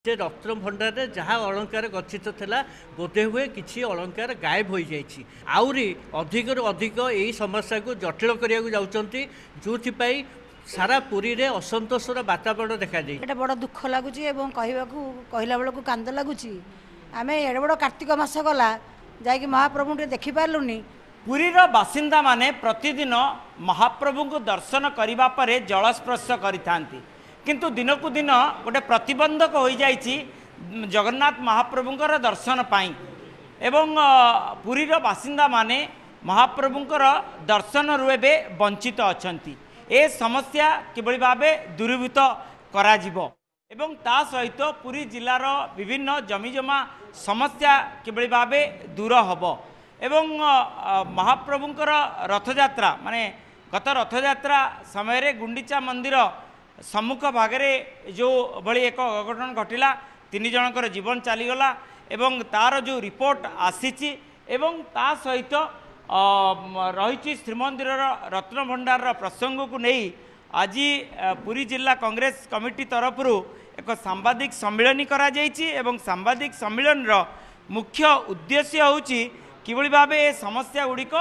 जे रत्न भंडार जहाँ अलंकार गच्छित था बोधे हुए किसी अलंकार गायब हो जाइए आउरी अधिक अधिक यही समस्या को जटिल करने को जाऊँगी जो सारा पुरी रे असंतोषर वातावरण देखा जाए। एटा बड़ दुख लगुच कहला बेलू कांद लगुच आम एड़े बड़ कार्तिक मास गला जा महाप्रभु देखी पार्लुनी। पुरीर बासिंदा माने प्रतिदिन महाप्रभु को दर्शन करने पर जलस्पर्श करिथांती किंतु दिनकू दिन गोटे प्रतिबंधक हो जाइछि जगन्नाथ महाप्रभुंकर दर्शन पाई एवं पुरीर बासिंदा माने महाप्रभुंकर दर्शन रु एबे वंचित अछंती। ए समस्या किभଳି भाबे दूरीभूत करा जिवो एवं ता सहित पुरी जिलार विभिन्न जमीजमा समस्या किभଳି भाबे दूर हबो एवं महाप्रभुंकर रथयात्रा माने गत रथयात्रा समय गुंडीचा मंदिर सम्मुख भागरे जो भली एक अघटन घटिला 3 जनकर जीवन चलीगला एवं तार जो रिपोर्ट आसीची एवं ता सहित रही श्रीमंदिर रत्न भंडार प्रसंग को नहीं आज पुरी जिला कांग्रेस कमिटी तरफ एक सांबादिक सम्मेलन करा जायछि एवं सांबादिक सम्मेलन मुख्य उद्देश्य होछि किभଳି भाबे ए समस्या गुड़िक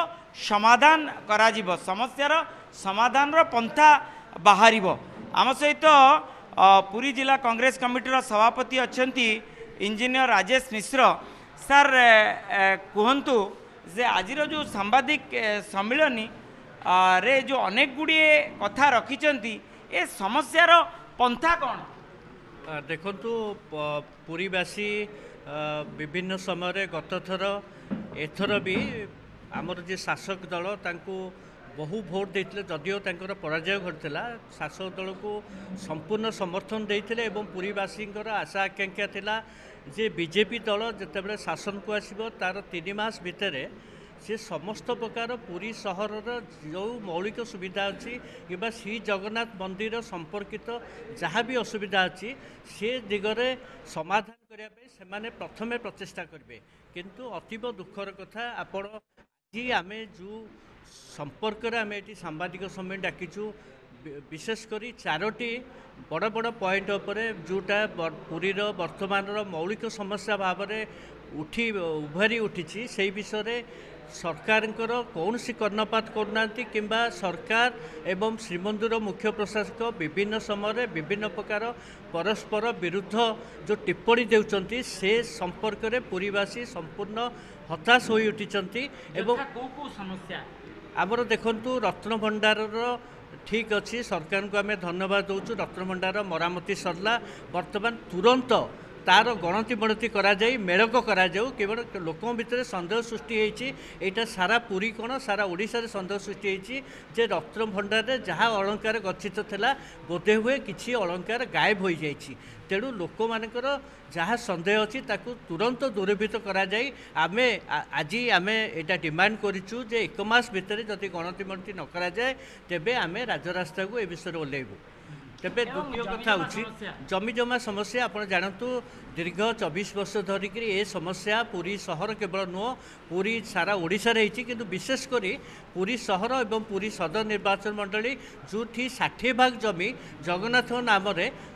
समाधान करा जिवो समस्यार समाधान पंथा बाहरिबो। आम सहित पुरी जिला कांग्रेस कमिटीर सभापति अछंती इंजीनियर राजेश मिश्र सर कहतु जे आज जो सांबादिक सम्मेलन रे जो अनेक गुड़िए कथा रखिंट ए समस्यार पंथा कौन देखंतु पुरीवासी विभिन्न समय गत थर एथर भी आमर जे शासक दल तांको बहु भोट देते जदिओ तांकर पराजय घटला शासक दल को संपूर्ण समर्थन देते एवं पुरीवासी आशा आकांक्षा थिला जे बीजेपी दल जितेबाला शासन को आसब तार 3 मास भितर से समस्त प्रकार पुरी सहर जो मौलिक सुविधा अच्छी कि श्री जगन्नाथ मंदिर संपर्कित जहाँ भी असुविधा अच्छी से दिगरे समाधान करने प्रथमे प्रचेषा करेंगे किंतु अतीब दुखर कथा आपण आज आम जो संपर्क आम ये सांबादिक सम्मेलन डाकिचु विशेषकर 4टी बड़ बड़ पॉइंट उपरे जोटा पुरीर वर्तमान मौलिक समस्या भाव में उभारी उठी से विषय सरकार कौन सी कर्णपात करना कि सरकार एवं श्रीमंदिर मुख्य प्रशासक विभिन्न समय विभिन्न प्रकार परस्पर विरुद्ध जो टिप्पणी देउचंती से संपर्क में पुरीवासी संपूर्ण हताश हो उठी समस्या आमर देखंतु रत्न भंडार ठीक अच्छी सरकार को आम धन्यवाद दौचु रत्न भंडार मरामती सरला वर्तमान तुरंत तार गणति बणति करा जाई मेड़क करा जाऊ केवल लोकों भितर सन्देह सृष्टि होती यहाँ सारा पुरी कौन सारा ओडिशा रे सन्देह सृष्टि होती जे रत्न भंडार जहाँ अलंकार गच्छित था बोधे हुए किसी अलंकार गायब हो जाइए तेणु लोक मानकर जहाँ सन्देह अच्छी ताकू तुरंत दूरीभूत करा जाई आमे आज आम यहाँ डिमांड करूँ जे 1 मास भितर जदि गणति बणति न करा जाए तेबे आमे राजरास्ता को ए विषय ओह्लैबू। तेबे द्वितीय कथा हूँ जमी जमा समस्या आप जानतु दीर्घ 24 वर्ष धरिक ए समस्या पुरी सहर केवल नुह पुरी सारा ओडिशा रे हिची किंतु विशेषकर पुरी सहर एवं पुरी सदर निर्वाचन मंडली जो 60 भाग जमी जगन्नाथ नाम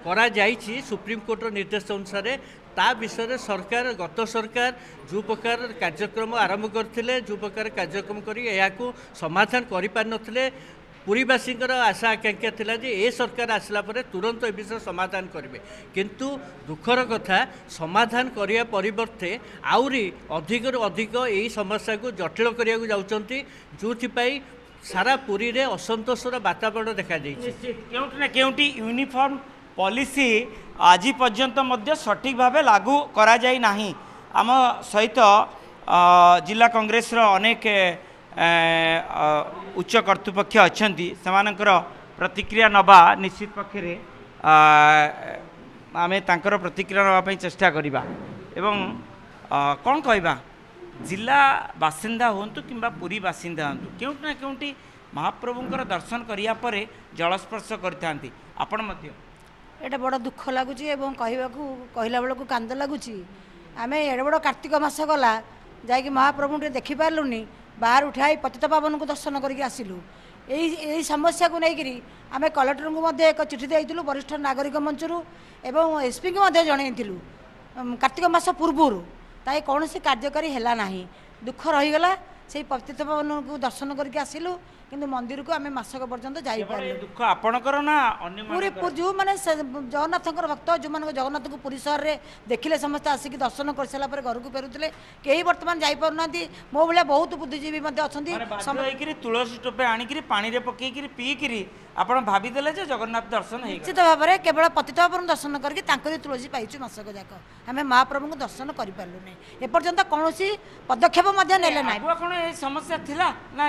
करा जाइछि सुप्रीम कोर्ट निर्देश अनुसार ता विषय सरकार गत सरकार जो प्रकार कार्यक्रम आरंभ करथिले जो प्रकार कार्यक्रम करी एहाकू समाधान करि पार नथिले पुरीवासी आशा आकांक्षा थिला जे ए सरकार आसला परे तुरंत ए विषय समाधान करेंगे किंतु दुखर कथा समाधान करने परिवर्ते आउरी अधिक अधिक यही समस्या को जटिल करने को जाऊँगी जो सारा पुरी रे असंतोषर वातावरण देखा केउटी ना केउटी यूनिफॉर्म पॉलिसी आज पर्यंत मध्य सठिक भाव लागू करा जाई नाही। आम सहित जिला कांग्रेस अनेक उच्च कर्तृपक्ष अच्छा से प्रतिक्रिया नवा निश्चित पक्षे आम तांकर प्रतिक्रिया नापी चेष्टा करवा एवं कौन कहवा जिला बासिंदा हूँ कि पुरी बासिंदा हूँ केउटी ना केउटी महाप्रभुंकर दर्शन करिया परे जलस्पर्श करते आपण एटा बड़ दुख लगुच कहला बेलू कांद लगुच आम एड़े बड़ कार्तिक मास गला जा महाप्रभु देखी पार्लुनी बाहर उठाई पतित पावन को दर्शन करके आसिलु यही समस्या को लेकिन आम कलेक्टर को एक चिठी देलु वरिष्ठ नागरिक मंचरू एवं एसपी को जनइलु कार्तिक मास पूर्वर ताई कौन कार्यकारी है ना दुख रहीगला से पतित पावन को दर्शन करके आसिलु किंतु मंदिर को आम मासक पर्यंत जापारे दुख आपणकर ना पूरी जो मैंने जगन्नाथ भक्त जो मैंने जगन्नाथ को पुरी सहर में देखिले समस्त आसिक दर्शन कर सारापर घर को फेरुले कहीं बर्तमान जापार मो भाया बहुत बुद्धिजीवी अच्छा तुलसी टोपे आणिक पानी रे पकईकि पीकि आपण भावीदे जे जगन्नाथ दर्शन निश्चित भाव में केवल पतित पावन दर्शन करके तुलसी पाइचु मासक जाक आम महाप्रभु को दर्शन करें एपर्यंत कौन पदक्षेप ना समस्या थिला ना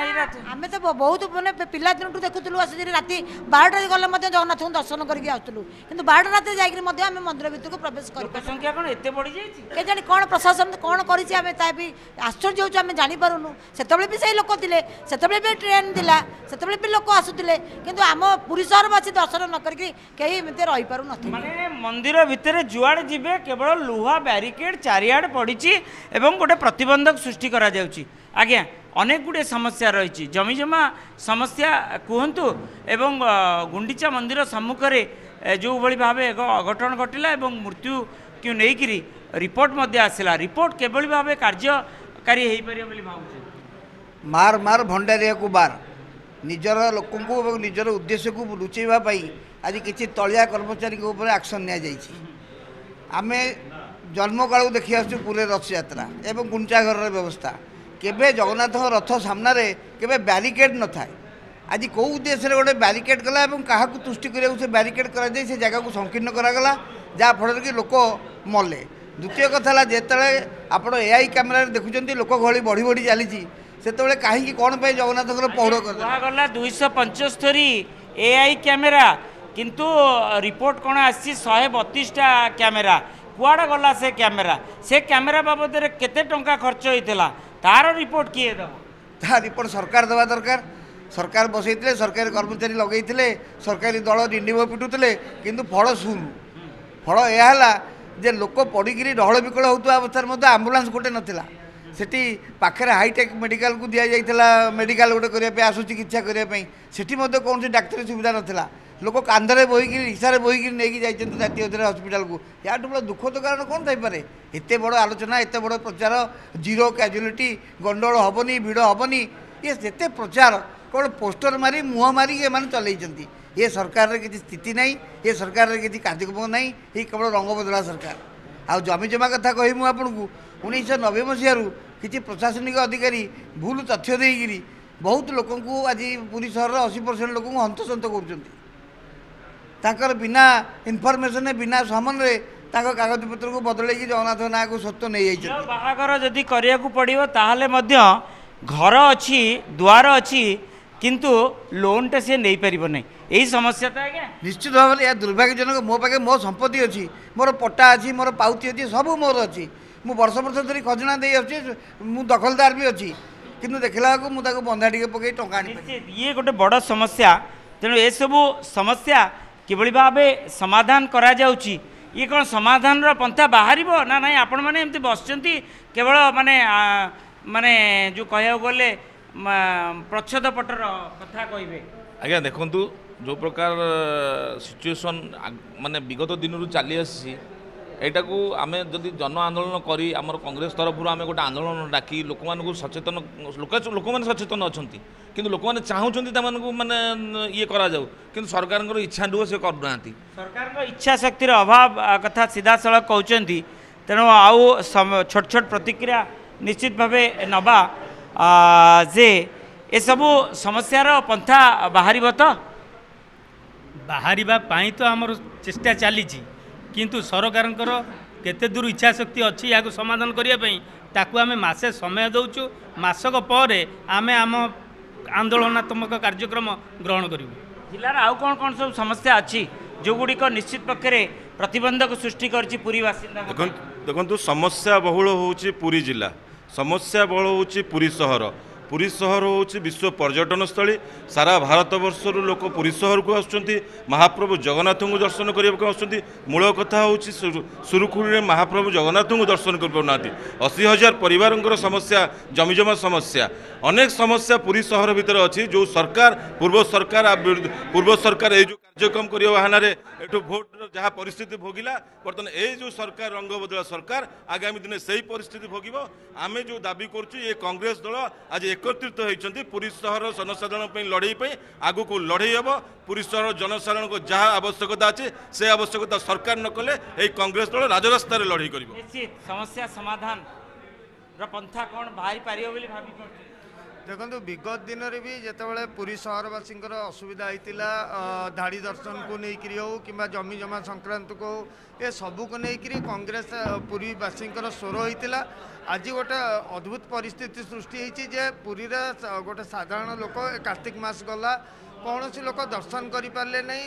आम तो बहुत मैंने पिला दिन देखुलू आस राति 12टा गले जगन्नाथ को दर्शन करके आसलु कि 12टा रात जाकर मंदिर भर को प्रवेश कर संख्या कौन एत बढ़ी के जानी कौन प्रशासन कौन करें भी आश्चर्य हो जानीपारूनु से भी से लोक थे से भी ट्रेन थिला से भी लोक आसुले कि आम पुरी सहरवासी दर्शन न करके कहीं एमती रही पार माने मंदिर भितर जुआड़े जीवे केवल लुहा ब्यारिकेड चारिआड पड़ी एवं गोटे प्रतिबंधक सृष्टि करा जाउची आज्ञा अनेक गुड़े समस्या रही जमी जमा समस्या कहतु एवं गुंडीचा मंदिर सम्मुख में जो भाई भाव अघटन घटला एवं मृत्यु क्यों नहीं रिपोर्ट आसला रिपोर्ट केवल भाव कार्यकारी हो पारे भावुँ मार मार भंडारिया को बार निजर लोक निजर उद्देश्य को लुचेवाई आज किसी तलिया कर्मचारी एक्शन नि आमे जन्म काल देखी आसु पूरे रथ यात्रा एवं गुंचा घर व्यवस्था केबे जगन्नाथ रथ सामने केबे ब्यारिकेड न थाए आज कौ उद्देश्य गोटे ब्यारिकेड कला क्या तुष्टि कराया से ब्यारिकेड कर जगह को संकीर्ण करागला जहाँफल कि लोक मले द्वितीय कथा जिते आप एआई कैमेरा देखुं लोक गहली बढ़ी बढ़ी चली से कहीं कौन पे जगन्नाथ पौड़ गला 275 एआई कैमेरा किंतु रिपोर्ट कौन आसी 132टा कैमेरा कुआड़ा गला से कैमेरा बाबद केते टंका खर्च होता तार रिपोर्ट किए दब ता रिपोर्ट सरकार देवा दरकार सरकार बसई सरकारी कर्मचारी लगे सरकारी दल डिंडिम पिटुले किंतु फल शून्य फल यह जे लोक पड़िकी डहल विकल होता अवस्था आम्बुलांस गोटे नाला सेठी पाखे हाईटेक मेडिकल को दि जाता मेडिकल गोटे करने आसु चिकित्सा करने से कौन सी डाक्तरी सुविधा नाला लोक कांधे बोईक रिक्सा बोईक नहीं जाती जातीय हस्पिटाल को या बड़ा दुखद कारण कौन थी एत बड़ आलोचना एत बड़ प्रचार जीरो कैजुअलिटी गंडगोल हेनी भिड़ हेनी ये जिते प्रचार कौन पोस्टर मारी मुह मारी ये चलती ये सरकार किसी स्थिति ना ये सरकार किसी कार्यक्रम ना ये केवल रंग बदला सरकार आ जमी जमा कथा कही मुझे आपन को 1990 मसीह किसी प्रशासनिक अधिकारी भूल तथ्य देकरी बहुत लोक आज पुरी सहर 80% लोक हंतसंत कर बिना इनफर्मेशन बिना समन्वय कागज पत्र को बदल जगन्नाथ ना को सत्य नहीं जाइए बाहागर जदि करिया को पड़िबो ताहले मध्य घर अच्छी द्वार अच्छी किंतु लोन टा से नहीं पारिबो नहीं यही समस्या था क्या निश्चित भाव में यह दुर्भाग्यजनक मो पाखे मो संपत्ति अच्छी मोर पट्टा अच्छी मोर पाउती अच्छी सब मोर अच्छी मु वर्ष वर्ष धरी खजना दे मु दखलदार भी अच्छी किंतु देखला को मुझे बंधा टे पकई टंका ये गोटे बड़ समस्या तेणु ये सब समस्या किभली भाव समाधान करा जाउची ये कौन समाधान पंथा बाहर ना ना आपण मैंने एमती बसचंती केवल माने माने जो कह गले प्रच्छद पटर कथा कहे आज्ञा देखु जो प्रकार सिचुएशन माने विगत दिन रू चली आसी एटा को आमे जदि जन आंदोलन करी आमर कांग्रेस तरफ आम गोटे आंदोलन डाकी लोक मानक सचेतन लोक मैंने सचेतन अच्छा किंतु लोक मैंने चाहूँगी माने ये करा जाऊ किंतु सरकार इच्छा नुह से करना सरकार इच्छा शक्तिर अभाव कथा सीधा सड़क कहते तेणु आउ छोट छोट प्रतिक्रिया निश्चित भाव नवा जे ए सबू समस्यार पंथा बाहर तो बाहर तो आमर चेष्टा चली किंतु सरकार केते दूर इच्छा शक्ति अच्छी या समाधान करने ताकू आम मसे समय दौचु मसक पर आम आम आंदोलनात्मक कार्यक्रम ग्रहण करूँ जिलार आउ कौन कौन सब समस्या अच्छी जो गुड़िक निश्चित पक्षे प्रतिबंधक सृष्टि करछि पुरी बासिंदा देखु समस्या बहुल होउछि पुरी जिला समस्या बहुल होउछि पुरी सहर पुरी सहर होची विश्व पर्यटन स्थली सारा भारत वर्षर लोक पुरी सहर को आसुचंती महाप्रभु जगन्नाथ को दर्शन करने आसुचंती मूल कथा होची सुरुखुरी महाप्रभु जगन्नाथ को दर्शन कर पाना 80,000 परिवार समस्या जमीजमा समस्या अनेक समस्या पुरी सहर भितर अच्छी जो सरकार पूर्व सरकार ये जो कार्यक्रम करने बहाना एठू भोट जहाँ परिस्थिति भोगिला बर्तमान ये जो सरकार रंग बदला सरकार आगामी दिन से ही परिस्थिति भोग आम जो दाबी करुँ ये कांग्रेस दल आज एकत्रित होती पुरी सहर जनसाधारण लड़े आगु को लड़े हम पुरी सहर जनसाधारण को जहाँ आवश्यकता अच्छे से आवश्यकता सरकार न कले ये कांग्रेस दल राजरास्तार लड़े कर समस्या समाधान पंथा कौन बाहरी पार भावी देखो विगत दिन में भी जितेबाला पुरी सहरवासी असुविधा होता धाड़ी दर्शन को लेकर हो कि जमी जमा संक्रांत को ये सबू को लेकर कांग्रेस पुरीवासी स्वर होता आज गोटे अद्भुत परिस्थिति सृष्टि होती पुरी गोटे साधारण लोक कार्तिक मास गला कौन सी लोक दर्शन करें नहीं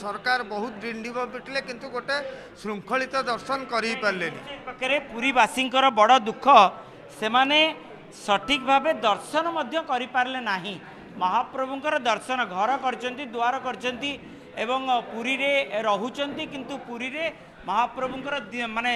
सरकार बहुत डिंडिम पिटिले किंतु गोटे श्रृंखलित दर्शन करें पुरीवासी बड़ दुख से माने सठिक भावे दर्शन मध्य करि पारले नाही महाप्रभुंकर दर्शन घर करचंती द्वार करचंती एवं पुरी रे रहुचंती किंतु पुरी रे महाप्रभुंकर माने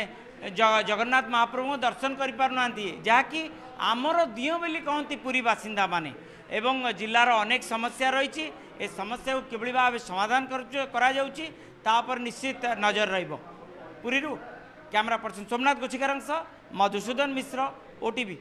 जगन्नाथ महाप्रभु दर्शन करि पारनांती जाकी आमर दियो बोली कहती पुरी बासिंदा माने एवं जिल्लार अनेक समस्या रही ए समस्या को किभली भाव समाधान करा जाउची ता पर निश्चित नजर रहिबो पुरीरू कैमरा पर्सन सोमनाथ गोछिकारंग मधुसूदन मिश्र ओटीवी।